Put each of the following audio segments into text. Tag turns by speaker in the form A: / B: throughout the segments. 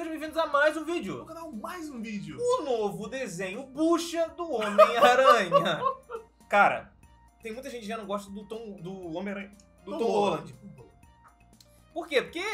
A: sejam bem-vindos a mais um vídeo.
B: No canal mais um vídeo.
A: O novo desenho bucha do Homem-Aranha. Cara, tem muita gente que já não gosta do Homem-Aranha, do Tom Holland. Por quê? Porque...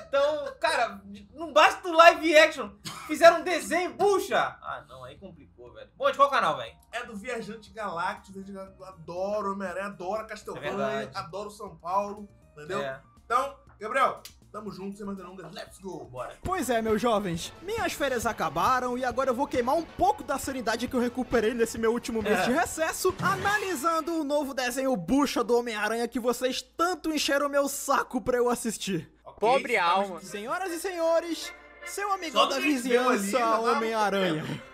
A: Então, cara, não basta o live action. Fizeram um desenho, bucha. Ah, não, aí complicou, velho. Bom, de qual canal, velho?
B: É do Viajante Galáctico. Eu adoro Homem-Aranha, adoro Castelvânia, adoro São Paulo, entendeu? É. Então, Gabriel, tamo junto, sem mais delongas, let's go, bora.
C: Pois é, meus jovens, minhas férias acabaram e agora eu vou queimar um pouco da sanidade que eu recuperei nesse meu último mês de recesso, analisando o novo desenho bucha do Homem-Aranha que vocês tanto encheram meu saco pra eu assistir.
D: Pobre alma.
C: Senhoras e senhores, seu amigão da vizinhança, Homem-Aranha.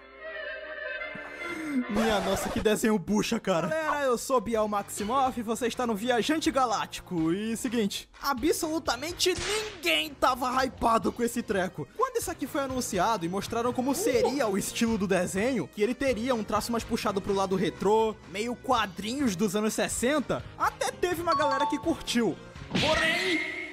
C: Minha nossa, que desenho bucha, cara. Galera, eu sou Biel Maximoff e você está no Viajante Galáctico. E seguinte, absolutamente ninguém tava hypado com esse treco. Quando isso aqui foi anunciado e mostraram como seria o estilo do desenho, que ele teria um traço mais puxado pro lado retrô, meio quadrinhos dos anos 60, até teve uma galera que curtiu. Porém...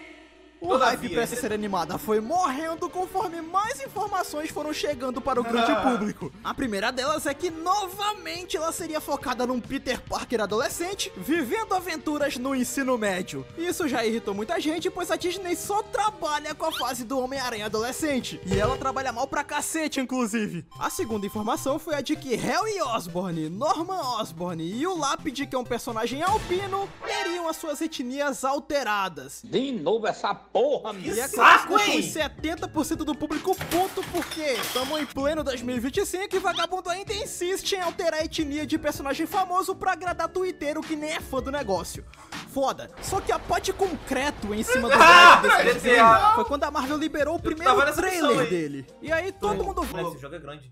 C: o hype pra essa série animada foi morrendo conforme mais informações foram chegando para o grande público. A primeira delas é que novamente ela seria focada num Peter Parker adolescente vivendo aventuras no ensino médio. Isso já irritou muita gente, pois a Disney só trabalha com a fase do Homem-Aranha adolescente. E ela trabalha mal pra cacete, inclusive. A segunda informação foi a de que Harry Osborn, Norman Osborn e o Lápide, que é um personagem albino, teriam as suas etnias alteradas.
D: De novo essa porra,
C: e é claro que os 70% do público puto, porque estamos em pleno 2025 e vagabundo ainda insiste em alterar a etnia de personagem famoso pra agradar twitteiro que nem é fã do negócio. Foda. Só que a pá de concreto em cima do hype desse desenho foi quando a Marvel liberou o primeiro trailer dele. E aí todo mundo viu.
A: Esse jogo é grande.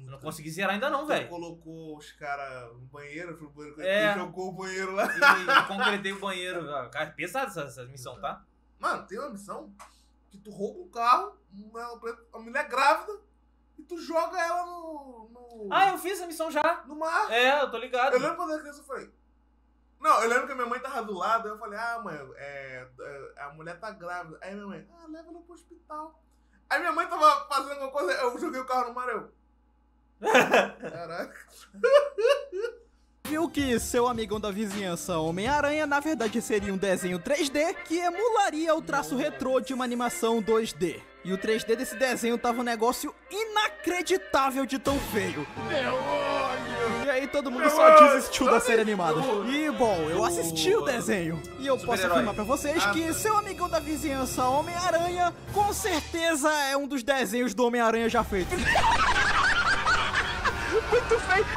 A: Não consegui zerar ainda não, velho.
B: Colocou os caras no banheiro, jogou o banheiro lá.
A: E concretei o banheiro. Cara, pesado essa missão, tá?
B: Mano, tem uma missão que tu rouba um carro, uma mulher grávida, e tu joga ela no...
A: Ah, eu fiz a missão já.
B: No mar.
A: É, eu tô ligado.
B: Eu lembro quando eu era criança, eu falei... Não, eu lembro que a minha mãe tava do lado, aí eu falei, ah, mãe, a mulher tá grávida. Aí minha mãe, leva ela pro hospital. Aí minha mãe tava fazendo alguma coisa, eu joguei o carro no mar, eu... Caraca.
C: Viu que seu amigão da vizinhança Homem-Aranha na verdade seria um desenho 3D que emularia o traço retrô de uma animação 2D. E o 3D desse desenho tava um negócio inacreditável de tão feio. E aí todo mundo só desistiu da série animada. E bom, eu assisti o desenho e eu posso afirmar pra vocês que seu amigão da vizinhança Homem-Aranha com certeza é um dos desenhos do Homem-Aranha já feito. Muito feio.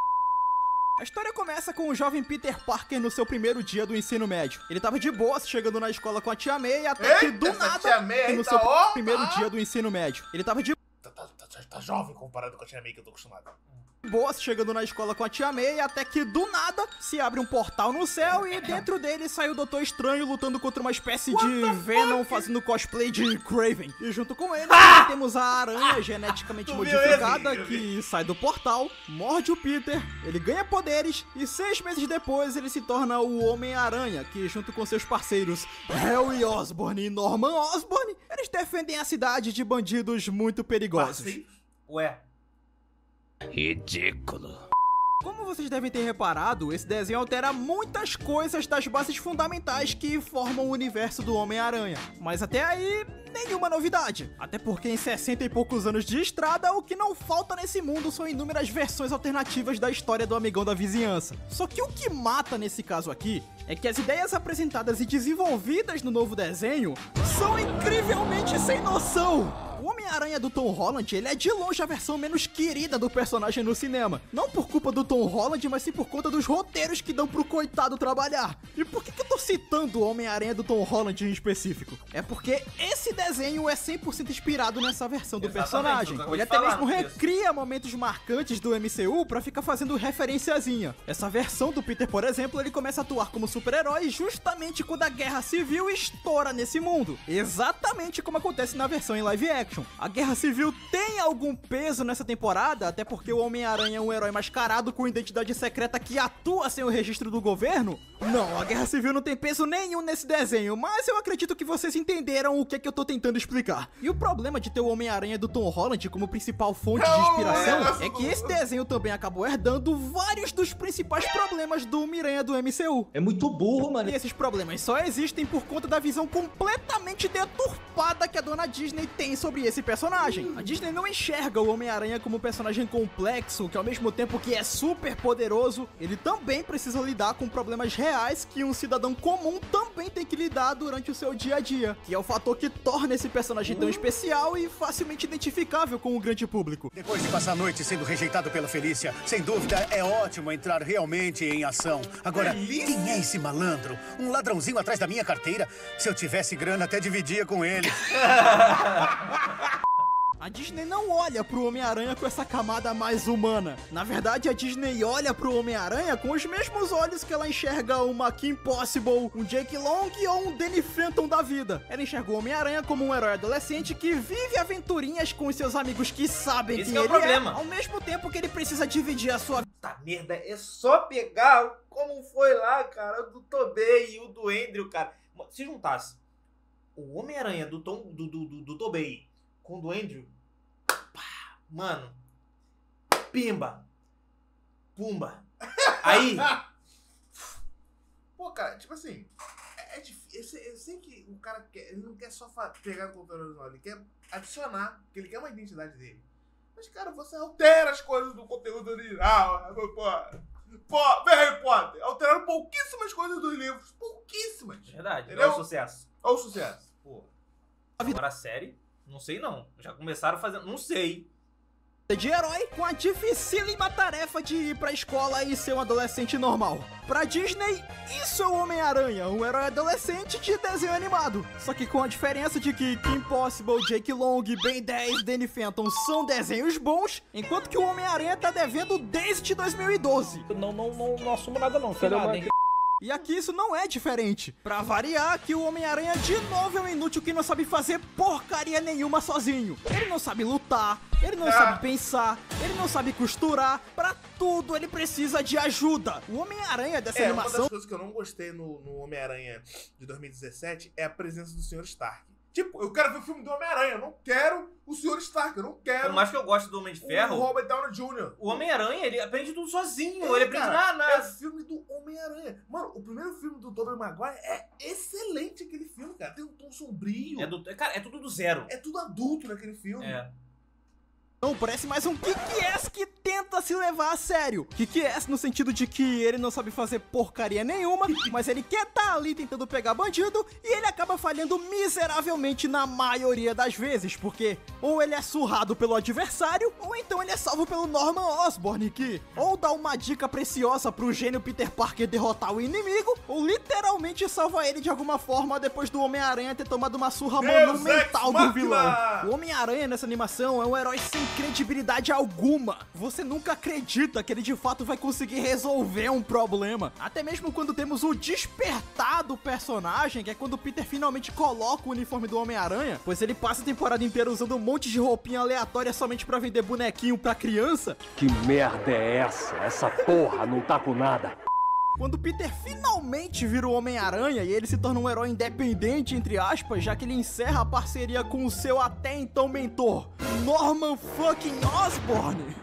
C: A história começa com o jovem Peter Parker no seu primeiro dia do ensino médio. Ele tava de boa, chegando na escola com a tia May, até que do nada, no seu primeiro dia do ensino médio. Ele tava de
B: Tá jovem comparado com a tia May que eu tô acostumado.
C: boa, chegando na escola com a tia May, até que do nada se abre um portal no céu e dentro dele sai o Doutor Estranho lutando contra uma espécie de Venom fazendo cosplay de Kraven. E junto com ele temos a aranha geneticamente modificada que sai do portal, morde o Peter, ele ganha poderes e 6 meses depois ele se torna o Homem-Aranha, que junto com seus parceiros Harry Osborn e Norman Osborn, eles defendem a cidade de bandidos muito perigosos.
A: Ué.
D: Ridículo.
C: Como vocês devem ter reparado, esse desenho altera muitas coisas das bases fundamentais que formam o universo do Homem-Aranha. Mas até aí, nenhuma novidade. Até porque em 60 e poucos anos de estrada, o que não falta nesse mundo são inúmeras versões alternativas da história do amigão da vizinhança. Só que o que mata nesse caso aqui é que as ideias apresentadas e desenvolvidas no novo desenho são incrivelmente sem noção. O Homem-Aranha do Tom Holland, ele é de longe a versão menos querida do personagem no cinema. Não por culpa do Tom Holland, mas sim por conta dos roteiros que dão pro coitado trabalhar. E por que eu tô citando o Homem-Aranha do Tom Holland em específico? É porque esse desenho é 100% inspirado nessa versão do personagem. Ele até mesmo recria momentos marcantes do MCU pra ficar fazendo referenciazinha. Essa versão do Peter, por exemplo, ele começa a atuar como super-herói justamente quando a Guerra Civil estoura nesse mundo. Exatamente como acontece na versão em live action. action. A Guerra Civil tem algum peso nessa temporada, até porque o Homem-Aranha é um herói mascarado com identidade secreta que atua sem o registro do governo? Não, a Guerra Civil não tem peso nenhum nesse desenho, mas eu acredito que vocês entenderam o que é que eu tô tentando explicar. E o problema de ter o Homem-Aranha do Tom Holland como principal fonte de inspiração é que esse desenho também acabou herdando vários dos principais problemas do Miranha do MCU.
D: É muito burro, mano.
C: E esses problemas só existem por conta da visão completamente deturpada que a dona Disney tem sobre esse personagem. A Disney não enxerga o Homem-Aranha como um personagem complexo, que ao mesmo tempo que é super poderoso, ele também precisa lidar com problemas reais que um cidadão comum também tem que lidar durante o seu dia a dia, que é o fator que torna esse personagem tão especial e facilmente identificável com o grande público.
E: Depois de passar a noite sendo rejeitado pela Felícia, sem dúvida é ótimo entrar realmente em ação. Agora, quem é esse malandro? Um ladrãozinho atrás da minha carteira? Se eu tivesse grana, até dividia com ele.
C: A Disney não olha pro Homem-Aranha com essa camada mais humana. Na verdade, a Disney olha pro Homem-Aranha com os mesmos olhos que ela enxerga uma Kim Possible, um Jake Long ou um Danny Phantom da vida. Ela enxerga o Homem-Aranha como um herói adolescente que vive aventurinhas com os seus amigos que sabem
A: Esse
C: quem
A: é o
C: ele
A: problema.
C: ao mesmo tempo que ele precisa dividir a sua
A: Puta merda, é só pegar como foi lá, cara, do Tobey e o do Andrew, cara. Se juntasse o Homem-Aranha do Tobey com o do Andrew, pá, mano, pimba, pumba. Aí,
B: Pô, cara, tipo assim, é difícil. Eu sei que o cara quer, ele não quer só pegar o conteúdo original, ele quer adicionar, porque ele quer uma identidade dele. Mas, cara, você altera as coisas do conteúdo original. Pô, vem Harry Potter. Alteraram pouquíssimas coisas dos livros. Pouquíssimas.
A: verdade,
B: Entendeu?
A: é um sucesso.
B: Olha o sucesso.
A: Pô, agora a série, não sei não. Já começaram fazendo, não sei.
C: de herói com a dificílima tarefa de ir pra escola e ser um adolescente normal. Pra Disney, isso é o Homem-Aranha, um herói adolescente de desenho animado. Só que com a diferença de que Kim Possible, Jake Long, Ben 10, Danny Phantom são desenhos bons, enquanto que o Homem-Aranha tá devendo desde 2012.
D: Não assumo nada não, sei nada, hein.
C: E aqui isso não é diferente. Pra variar, que o Homem-Aranha de novo é um inútil que não sabe fazer porcaria nenhuma sozinho. Ele não sabe lutar, ele não sabe pensar, ele não sabe costurar. Pra tudo ele precisa de ajuda. O Homem-Aranha dessa
B: Uma
C: animação...
B: das coisas que eu não gostei no Homem-Aranha de 2017 é a presença do Sr. Stark. Tipo, eu quero ver o filme do Homem-Aranha, eu não quero o Sr. Stark, eu não quero
A: Por mais que eu goste do Homem de
B: o
A: Ferro,
B: Robert Downey Jr.
A: o Homem-Aranha, ele aprende tudo sozinho. Ele aprende
B: cara, é o
A: na...
B: filme do Homem-Aranha. Mano, o primeiro filme do Tobey Maguire é excelente aquele filme, cara. Tem um tom sombrio.
A: Cara, é tudo do zero.
B: É tudo adulto naquele filme.
A: É.
C: Não, parece mais um Kick-Ass que tenta se levar a sério. Kick-Ass no sentido de que ele não sabe fazer porcaria nenhuma, mas ele quer tá ali tentando pegar bandido e ele acaba falhando miseravelmente na maioria das vezes, porque ou ele é surrado pelo adversário, ou então ele é salvo pelo Norman Osborn, que ou dá uma dica preciosa pro gênio Peter Parker derrotar o inimigo, ou literalmente salva ele de alguma forma depois do Homem-Aranha ter tomado uma surra monumental do vilão. O Homem-Aranha nessa animação é um herói sem credibilidade alguma. Você nunca acredita que ele de fato vai conseguir resolver um problema. Até mesmo quando temos o despertar do personagem, que é quando o Peter finalmente coloca o uniforme do Homem-Aranha, pois ele passa a temporada inteira usando um monte de roupinha aleatória somente pra vender bonequinho pra criança.
F: Que merda é essa? Essa porra não tá com nada.
C: Quando Peter finalmente vira o Homem-Aranha e ele se torna um herói independente, entre aspas, já que ele encerra a parceria com o seu até então mentor, Norman fucking Osborn.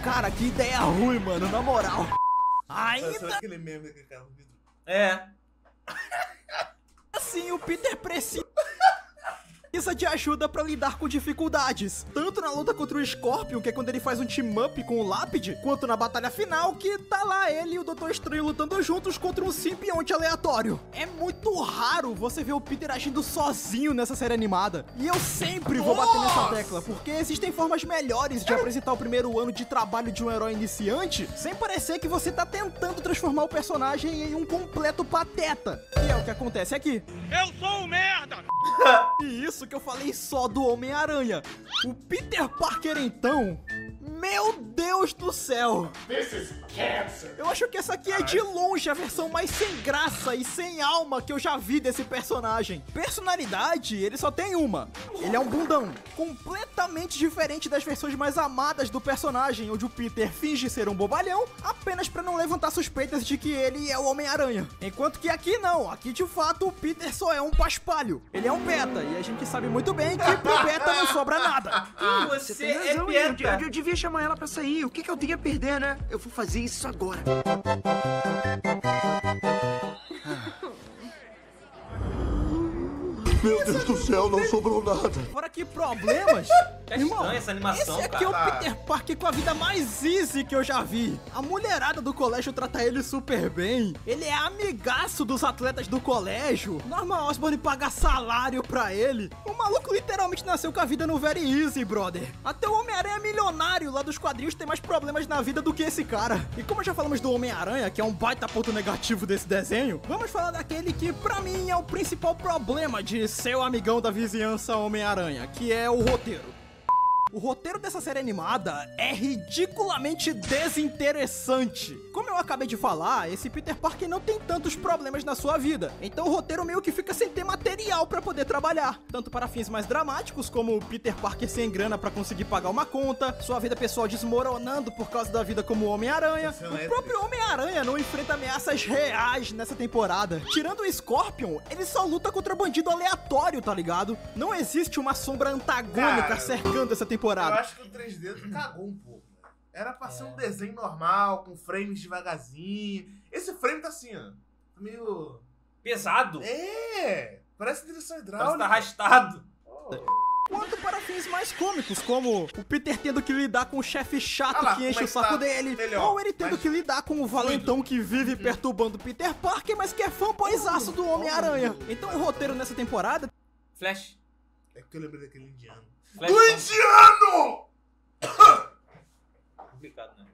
C: Cara, que ideia ruim, mano, na moral.
B: Sabe
C: Ainda
B: aquele meme daquele cara no vidro?
A: É.
C: assim, o Peter precisa de ajuda pra lidar com dificuldades, tanto na luta contra o Scorpion, que é quando ele faz um team-up com o Lápide, quanto na batalha final, que tá lá ele e o Doutor Estranho lutando juntos contra um simbionte aleatório. É muito raro você ver o Peter agindo sozinho nessa série animada, e eu sempre vou bater nessa tecla, porque existem formas melhores de apresentar o primeiro ano de trabalho de um herói iniciante, sem parecer que você tá tentando transformar o personagem em um completo pateta, que é o que acontece aqui.
F: Eu sou um merda!
C: E isso que eu falei só do Homem-Aranha. O Peter Parker, então, Meu Deus do céu! Eu acho que essa aqui é de longe a versão mais sem graça e sem alma que eu já vi desse personagem. Personalidade, ele só tem uma. Ele é um bundão. Completamente diferente das versões mais amadas do personagem, onde o Peter finge ser um bobalhão apenas pra não levantar suspeitas de que ele é o Homem-Aranha. Enquanto que aqui não. Aqui, de fato, o Peter só é um paspalho. Ele é um beta, e a gente sabe muito bem que pro beta não sobra nada.
A: Você é beta.
G: Eu devia chamar ela pra sair. O que eu tenho a perder, né? Eu vou fazer isso agora.
E: Meu Deus do céu, não sobrou nada.
C: Fora que problemas.
A: É
C: Irmão,
A: estranha essa animação,
C: esse aqui
A: cara.
C: é o Peter Parker com a vida mais easy que eu já vi. A mulherada do colégio trata ele super bem. Ele é amigaço dos atletas do colégio. Norman Osborn paga salário pra ele. O maluco literalmente nasceu com a vida no very easy, brother. Até o Homem-Aranha milionário lá dos quadrinhos tem mais problemas na vida do que esse cara. E como já falamos do Homem-Aranha, que é um baita ponto negativo desse desenho, vamos falar daquele que pra mim é o principal problema de ser o amigão da vizinhança Homem-Aranha, que é o roteiro. O roteiro dessa série animada é ridiculamente desinteressante. Como eu acabei de falar, esse Peter Parker não tem tantos problemas na sua vida. Então o roteiro meio que fica sem ter material pra poder trabalhar. Tanto para fins mais dramáticos, como o Peter Parker sem grana pra conseguir pagar uma conta, sua vida pessoal desmoronando por causa da vida como Homem-Aranha. O próprio Homem-Aranha não enfrenta ameaças reais nessa temporada. Tirando o Scorpion, ele só luta contra bandido aleatório, tá ligado? Não existe uma sombra antagônica cercando essa temporada.
B: Eu acho que o 3D cagou um pouco. Era pra ser um desenho normal, com frames devagarzinho. Esse frame tá assim, ó. Meio...
A: Pesado.
B: Parece direção
A: Parece que
B: hidráulica.
A: tá arrastado.
C: Quanto para fins mais cômicos, como o Peter tendo que lidar com o chefe chato que enche o saco dele, ou ele tendo que lidar com o valentão que vive perturbando o Peter Parker, mas que é fanboyzaço do Homem-Aranha. Então o roteiro nessa temporada...
A: Flash.
B: É que eu lembrei daquele indiano.
A: Flash
B: Do indiano!
A: complicado, né?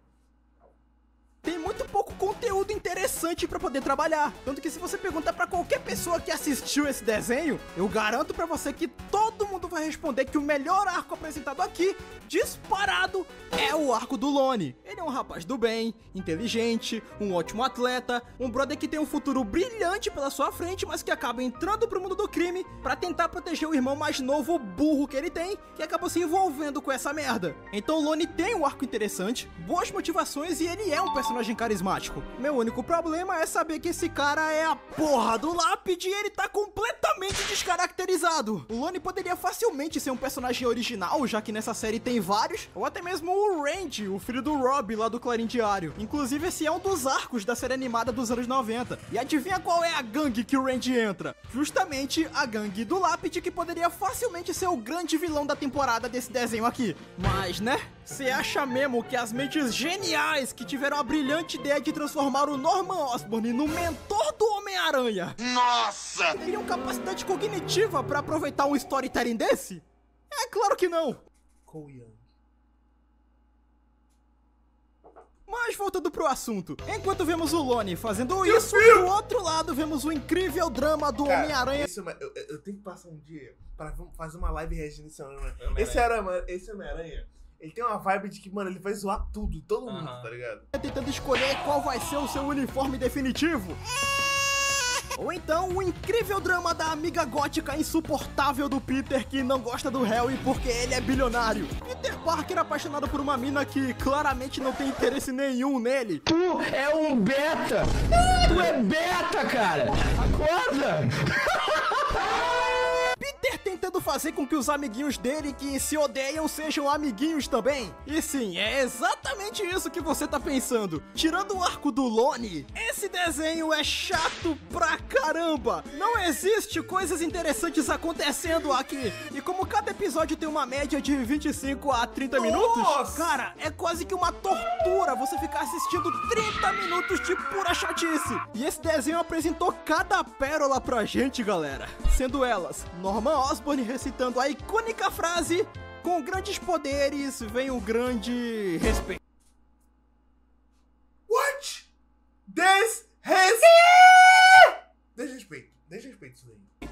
C: tem muito pouco conteúdo interessante pra poder trabalhar. Tanto que se você perguntar pra qualquer pessoa que assistiu esse desenho, eu garanto pra você que todo mundo vai responder que o melhor arco apresentado aqui, disparado, é o arco do Lone. Ele é um rapaz do bem, inteligente, um ótimo atleta, um brother que tem um futuro brilhante pela sua frente, mas que acaba entrando pro mundo do crime pra tentar proteger o irmão mais novo burro que ele tem, que acabou se envolvendo com essa merda. Então o Lone tem um arco interessante, boas motivações e ele é um personagem carismático. Meu único problema é saber que esse cara é a porra do Lápide e ele tá completamente descaracterizado. O Lone poderia facilmente ser um personagem original, já que nessa série tem vários, ou até mesmo o Randy, o filho do Rob lá do Clarim Diário. Inclusive esse é um dos arcos da série animada dos anos 90. E adivinha qual é a gangue que o Randy entra? Justamente a gangue do Lápide, que poderia facilmente ser o grande vilão da temporada desse desenho aqui. Mas, né? Você acha mesmo que as mentes geniais que tiveram a brilhante ideia de transformar o Norman Osborn no mentor do Homem-Aranha, nossa, teriam capacidade cognitiva pra aproveitar um storytelling desse? É claro que não.
B: Cole Young.
C: Mas voltando pro assunto, enquanto vemos o Lone fazendo isso, do outro lado vemos o incrível drama do Homem-Aranha.
B: Eu tenho que passar um dia pra fazer uma live reagindo esse Homem-Aranha. Ele tem uma vibe de que, mano, ele vai zoar tudo, todo mundo, tá ligado?
C: Tentando escolher qual vai ser o seu uniforme definitivo. Ou então o incrível drama da amiga gótica insuportável do Peter que não gosta do Harry porque ele é bilionário. Peter Parker apaixonado por uma mina que claramente não tem interesse nenhum nele.
G: Tu é um beta! Tu é beta, cara! Acorda!
C: Peter tentando fazer com que os amiguinhos dele que se odeiam sejam amiguinhos também. E sim, é exatamente isso que você tá pensando. Tirando o arco do Lone, esse desenho é chato pra caramba. Não existe coisas interessantes acontecendo aqui. E como cada episódio tem uma média de 25 a 30 minutos, cara, é quase que uma tortura você ficar assistindo 30 minutos de pura chatice. E esse desenho apresentou cada pérola pra gente, galera. Sendo elas Norman Osborn recitando a icônica frase: com grandes poderes vem o grande respeito.
B: What? Desrespeito isso daí.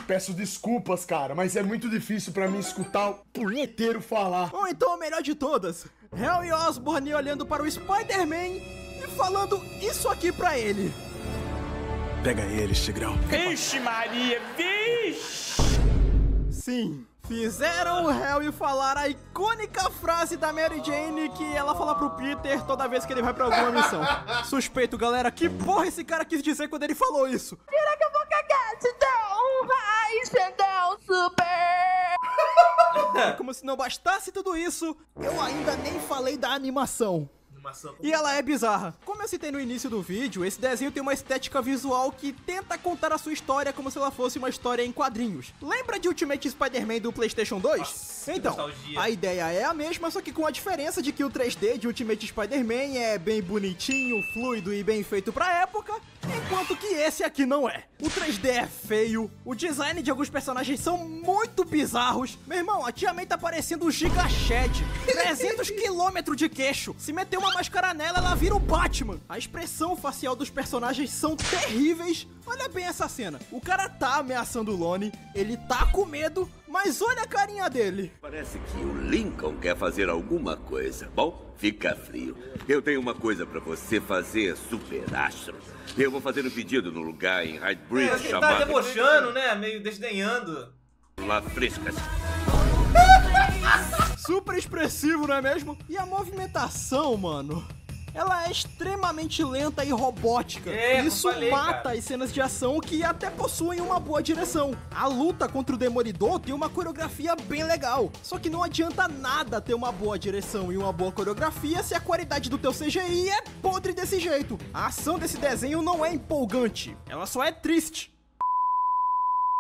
H: Peço desculpas, cara, mas é muito difícil pra mim escutar o punheteiro falar.
C: Ou então a melhor de todas, Harry Osborn olhando para o Spider-Man e falando isso aqui pra ele.
H: Pega eles, Tigrão.
G: Vixe Maria, vixe!
C: Sim, fizeram o Harry falar a icônica frase da Mary Jane que ela fala pro Peter toda vez que ele vai pra alguma missão. Suspeito, galera, que porra esse cara quis dizer quando ele falou isso?
I: Será que eu vou cagar? Te dá um raio, Xandão super!
C: E como se não bastasse tudo isso, eu ainda nem falei da animação. E ela é bizarra. Como eu citei no início do vídeo, esse desenho tem uma estética visual que tenta contar a sua história como se ela fosse uma história em quadrinhos. Lembra de Ultimate Spider-Man do PlayStation 2?
A: Nossa,
C: então,
A: nostalgia.
C: a ideia é a mesma, só que com a diferença de que o 3D de Ultimate Spider-Man é bem bonitinho, fluido e bem feito pra época, enquanto que esse aqui não é. O 3D é feio, o design de alguns personagens são muito bizarros. Meu irmão, a Tia May tá parecendo um Giga Shed, 300 km de queixo. Se meter uma máscara nela, ela vira o Batman. A expressão facial dos personagens são terríveis. Olha bem essa cena. O cara tá ameaçando o Lone, ele tá com medo, mas olha a carinha dele.
J: Parece que o Lincoln quer fazer alguma coisa. Bom, fica frio. Eu tenho uma coisa pra você fazer, Super Astro. Eu vou fazer um pedido no lugar em Hyde Bridge
A: Ele
J: chamado...
A: tá debochando, né? Meio desdenhando.
J: La Frescas.
C: Super expressivo, não é mesmo? E a movimentação, mano, ela é extremamente lenta e robótica. Isso
A: falei,
C: mata
A: cara.
C: as cenas de ação que até possuem uma boa direção. A luta contra o Demolidor tem uma coreografia bem legal. Só que não adianta nada ter uma boa direção e uma boa coreografia se a qualidade do teu CGI é podre desse jeito. A ação desse desenho não é empolgante, ela só é triste.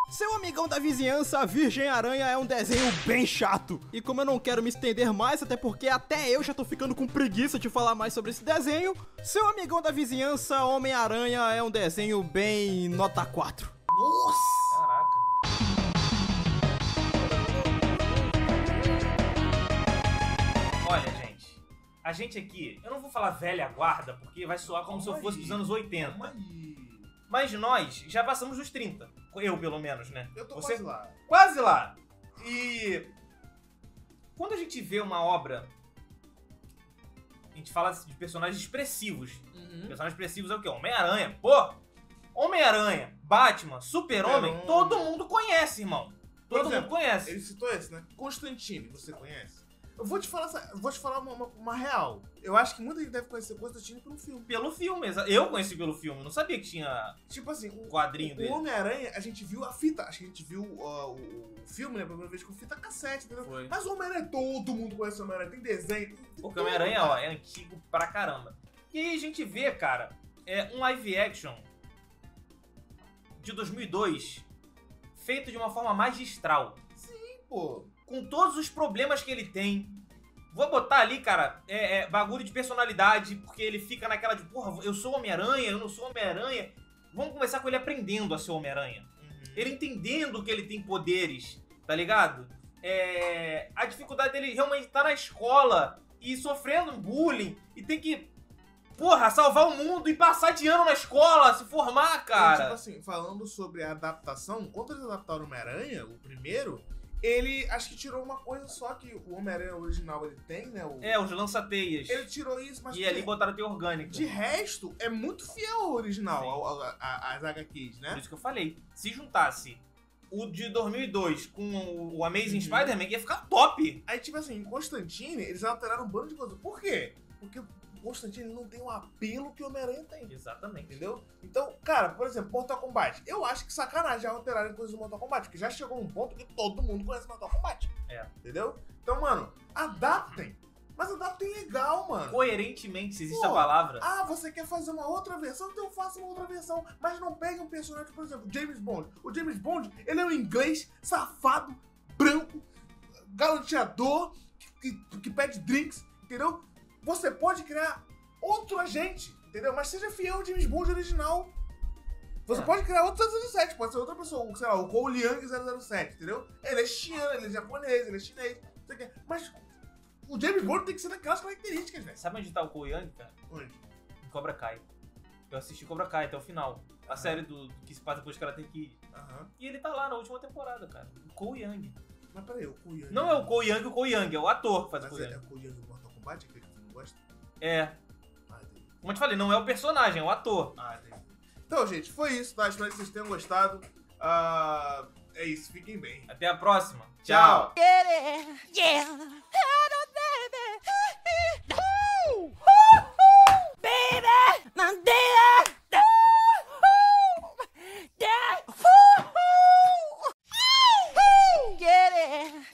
C: Seu amigão da vizinhança, a Virgem Aranha, é um desenho bem chato. E como eu não quero me estender mais, até porque até eu já tô ficando com preguiça de falar mais sobre esse desenho, seu amigão da vizinhança, Homem-Aranha, é um desenho bem nota 4.
A: Nossa! Caraca. Olha, gente. A gente aqui, eu não vou falar velha guarda, porque vai soar como se eu fosse dos anos 80. Mas nós já passamos dos 30. Eu, pelo menos, né?
B: Eu tô quase lá.
A: Quase lá. E quando a gente vê uma obra, a gente fala de personagens expressivos. Personagens expressivos é o quê? Homem-Aranha. Pô! Homem-Aranha, Batman, Super-Homem, todo mundo conhece, irmão. Todo mundo conhece.
B: Ele citou esse, né? Constantine, você conhece? Eu vou te falar uma real. Eu acho que muita gente deve conhecer Constantine pelo filme.
A: Pelo filme, eu conheci pelo filme. Eu não sabia que tinha
B: tipo assim,
A: um quadrinho dele.
B: O Homem-Aranha, a gente viu a fita. Acho que a gente viu o filme, né? Pela primeira vez com fita cassete, entendeu?
A: Foi.
B: Mas o Homem-Aranha, todo mundo conhece o Homem-Aranha. Tem desenho.
A: Porque o Homem-Aranha, ó, é antigo pra caramba. E aí a gente vê, cara, um live action de 2002 feito de uma forma magistral.
B: Sim, pô.
A: Com todos os problemas que ele tem. Vou botar ali, cara, bagulho de personalidade, porque ele fica naquela de, porra, eu sou Homem-Aranha, eu não sou Homem-Aranha. Vamos começar com ele aprendendo a ser Homem-Aranha. Ele entendendo que ele tem poderes, tá ligado? A dificuldade dele realmente tá na escola e sofrendo bullying e tem que, porra, salvar o mundo e passar de ano na escola, se formar, cara.
B: Tipo assim, falando sobre a adaptação, quando eles adaptaram o Homem-Aranha, o primeiro, ele acho que tirou uma coisa só que o Homem-Aranha original ele tem, né?
A: Os lança-teias.
B: Ele tirou isso, mas...
A: E ali botaram a teia orgânica.
B: De resto, é muito fiel ao original, às HQs, né?
A: Por isso que eu falei. Se juntasse o de 2002 com o Amazing Spider-Man, ia ficar top.
B: Aí, tipo assim, em Constantine, eles alteraram um bando de coisas. Por quê? Porque Constantine não tem o apelo que o Homem-Aranha tem.
A: Exatamente.
B: Entendeu? Então, cara, por exemplo, Mortal Kombat. Eu acho que sacanagem já alterarem coisas do Mortal Kombat, porque já chegou um ponto que todo mundo conhece Mortal Kombat. Entendeu? Então, mano, adaptem. Mas adaptem legal, mano.
A: Coerentemente, se existe a palavra.
B: Ah, você quer fazer uma outra versão? Então faça uma outra versão. Mas não pegue um personagem, por exemplo, James Bond. O James Bond, ele é um inglês safado, branco, galanteador, que pede drinks, entendeu? Você pode criar outro agente, entendeu? Mas seja fiel ao James Bond original. Você pode criar outro 007, pode ser outra pessoa, sei lá, o Cole Young 007, entendeu? Ele é chinano, ele é japonês, ele é chinês, não sei o quê. Mas o James Bond tem que ser daquelas características, velho.
A: Sabe onde tá o Cole Young, cara?
B: Onde?
A: Em Cobra Kai. Eu assisti Cobra Kai até o final. A série que se passa depois de Karate Kid. E ele tá lá na última temporada, cara. O Cole Young.
B: Mas peraí, o Cole Young...
A: Não é o Cole Young, é o ator que faz o
B: Mas
A: Cole Young.
B: é o Cole Young do Mortal Kombat, aquele que tu não gosta?
A: É.
B: Ah, entendi.
A: Como eu te falei, não é o personagem, é o ator.
B: Ah, entendi. Então, gente, foi isso, tá? Espero que vocês tenham gostado. É isso, fiquem bem.
A: Até a próxima. Tchau.
I: Baby,